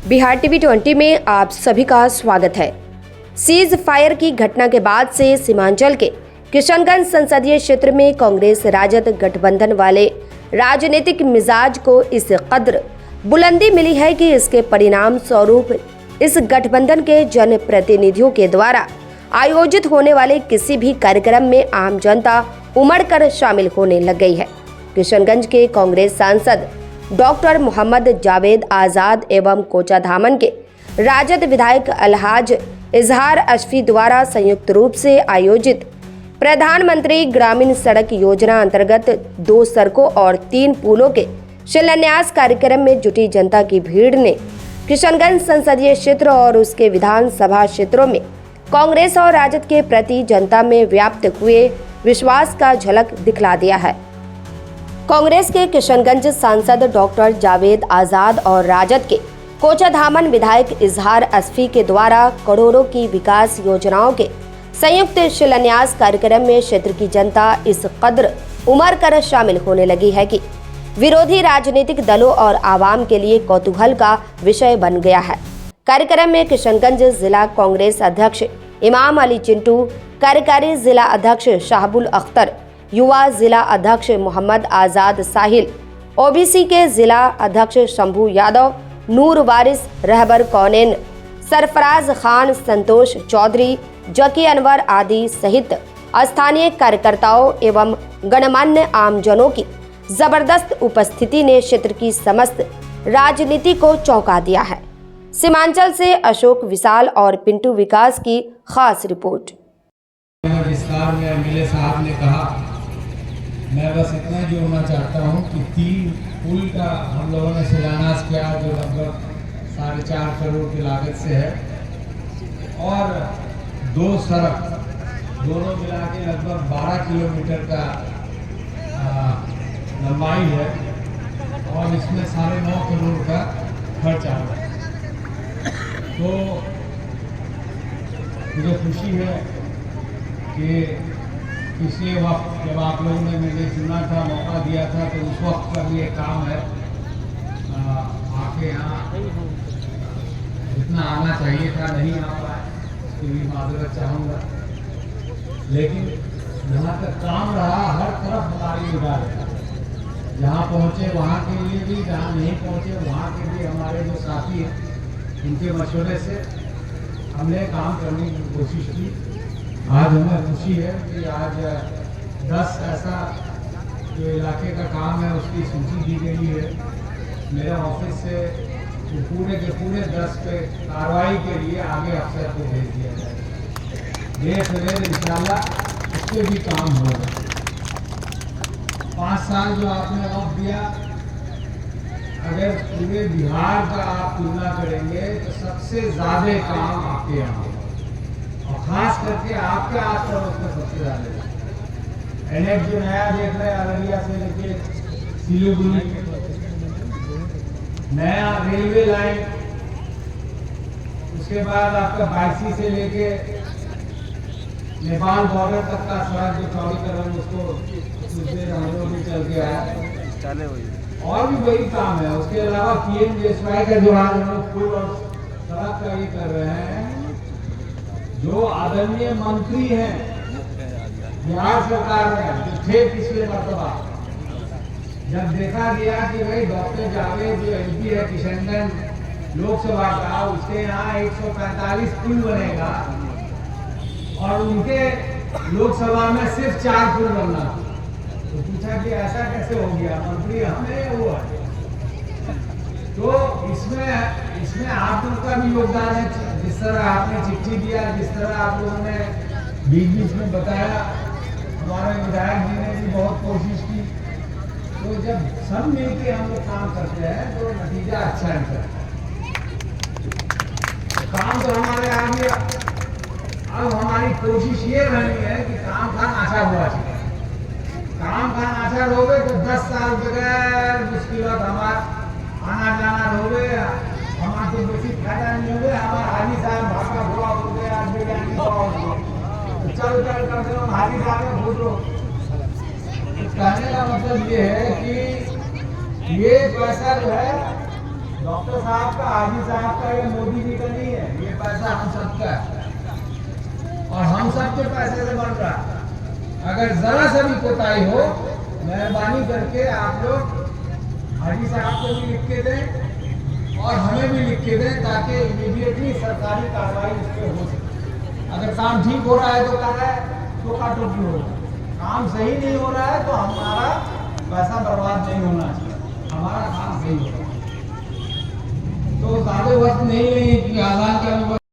Bihar TV 20 में आप सभी का स्वागत है। सीज फायर की घटना के बाद से सीमांचल के किशनगंज संसदीय क्षेत्र में कांग्रेस राजद गठबंधन वाले राजनीतिक मिजाज को इस कद्र बुलंदी मिली है कि इसके परिणाम स्वरूप इस गठबंधन के जनप्रतिनिधियों के द्वारा आयोजित होने वाले किसी भी कार्यक्रम में आम जनता उमड़कर शामिल होने लग गई है। किशनगंज के कांग्रेस सांसद डॉक्टर मोहम्मद जावेद आज़ाद एवं कोचाधामन के राजद विधायक अलहाज इजहार अशफी द्वारा संयुक्त रूप से आयोजित प्रधानमंत्री ग्रामीण सड़क योजना अंतर्गत 2 सड़कों और 3 पुलों के शिलान्यास कार्यक्रम में जुटी जनता की भीड़ ने किशनगंज संसदीय क्षेत्र और उसके विधानसभा क्षेत्रों में कांग्रेस और राजद के प्रति जनता में व्याप्त हुए विश्वास का झलक दिखला दिया है। कांग्रेस के किशनगंज सांसद डॉक्टर जावेद आज़ाद और राजद के कोचाधामन विधायक इजहार अशफी के द्वारा करोड़ों की विकास योजनाओं के संयुक्त शिलान्यास कार्यक्रम में क्षेत्र की जनता इस कद्र उमड़ कर शामिल होने लगी है कि विरोधी राजनीतिक दलों और आवाम के लिए कौतूहल का विषय बन गया है। कार्यक्रम में किशनगंज जिला कांग्रेस अध्यक्ष इमाम अली चिंटू, कार्यकारी जिला अध्यक्ष शाहबुल अख्तर, युवा जिला अध्यक्ष मोहम्मद आज़ाद साहिल, ओबीसी के जिला अध्यक्ष शंभू यादव, नूर वारिस, रहबर कौनेन, सरफराज खान, संतोष चौधरी, जकी अनवर आदि सहित स्थानीय कार्यकर्ताओं एवं गणमान्य आमजनों की जबरदस्त उपस्थिति ने क्षेत्र की समस्त राजनीति को चौंका दिया है। सीमांचल से अशोक विशाल और पिंटू विकास की खास रिपोर्ट। विस्तार में एमएलए साहब ने कहा, मैं बस इतना जोड़ना चाहता हूं कि 3 पुल का हम लोगों ने शिलान्यास किया जो लगभग 4.5 करोड़ की लागत से है और 2 सड़क दोनों मिला के लगभग 12 किलोमीटर का लंबाई है और इसमें 9.5 करोड़ का खर्च आ रहा है। तो मुझे खुशी है कि पिछले वक्त जब आप लोगों ने मुझे चुना था, मौका दिया था, तो उस वक्त का भी एक काम है आके यहाँ जितना आना चाहिए था नहीं आ पाया, उसकी भी माजरत चाहूँगा। लेकिन जहाँ तक काम रहा हर तरफ हमारी निगाह है, जहाँ पहुँचे वहाँ के लिए भी, जहाँ नहीं पहुँचे वहाँ के लिए हमारे जो साथी हैं इनके मशवरे से हमने काम करने की कोशिश की। आज हमें खुशी है कि आज 10 ऐसा जो इलाके का काम है उसकी सूची दी गई है। मेरे ऑफिस से पूरे के पूरे 10 पे कार्रवाई के लिए आगे अफसर को भेज दिया जाए। देर सवेर इंशाल्लाह उस पर भी काम होगा। 5 साल जो आपने वक्त दिया, अगर पूरे बिहार का आप तुलना करेंगे तो सबसे ज़्यादा काम आपके यहाँ और खास करके आपके आस पड़ोस में सबसे ज़्यादा। एनएच जो नया देख रहे हैं अररिया से लेके सिलीगुड़ी, नया रेलवे लाइन, उसके बाद आपका बायसी से लेके नेपाल बॉर्डर तक का सड़क जो चौड़ीकरण उसको हम लोग भी चल के आया और भी वही काम है। उसके अलावा पीएमजीएसवाई का जो आज हम लोग पुल और सड़क का ये कर रहे हैं, जो आदरणीय मंत्री हैं बिहार सरकार में जो थे पिछले मरतबा, जब देखा गया कि भाई डॉक्टर जावेद जो एमपी है किशनगंज लोकसभा का, उसके यहाँ 145 पुल बनेगा और उनके लोकसभा में सिर्फ 4 पुल बनना, तो पूछा कि ऐसा कैसे हो गया, मंत्री हमें वो है। तो इसमें आप लोग का भी योगदान है। जिस तरह आपने चिट्ठी दिया, जिस तरह आप लोगों ने बीच में बताया, हमारे विधायक जी ने भी बहुत कोशिश की। तो जब सब मिलकर हम लोग काम करते हैं तो नतीजा अच्छा निकलता है। काम तो हमारे आ गया, अब हमारी कोशिश ये रहनी है कि काम का अच्छा हुआ चाहिए। काम का अच्छा रोगे तो 10 साल बगैर मुश्किलत हमारा आना जाना रोगे, हमारे तो बेसिक फायदा नहीं होगे। हमारा हाजी साहब भाषा हुआ हो गया, तो चल कर हम हाजी साहब भूल लो। कहने का मतलब ये है कि ये पैसा जो है डॉक्टर साहब का, हाजी साहब का, या मोदी जी का नहीं है, ये पैसा हम सबका है और हम सबके पैसे से बन रहा है। अगर जरा सा भी कोताही हो, मेहरबानी करके आप लोग हाजी साहब को भी लिख के दें और हमें भी लिख के दें, ताकि इमीडिएटली सरकारी कार्रवाई इस पर हो सके। अगर काम ठीक हो रहा है तो कर रहा है तो काटोटी हो, काम सही नहीं हो रहा है तो हमारा पैसा बर्बाद नहीं होना चाहिए, हमारा काम सही हो रहा है। तो ज़्यादा वक्त नहीं है कि आज़ान का भी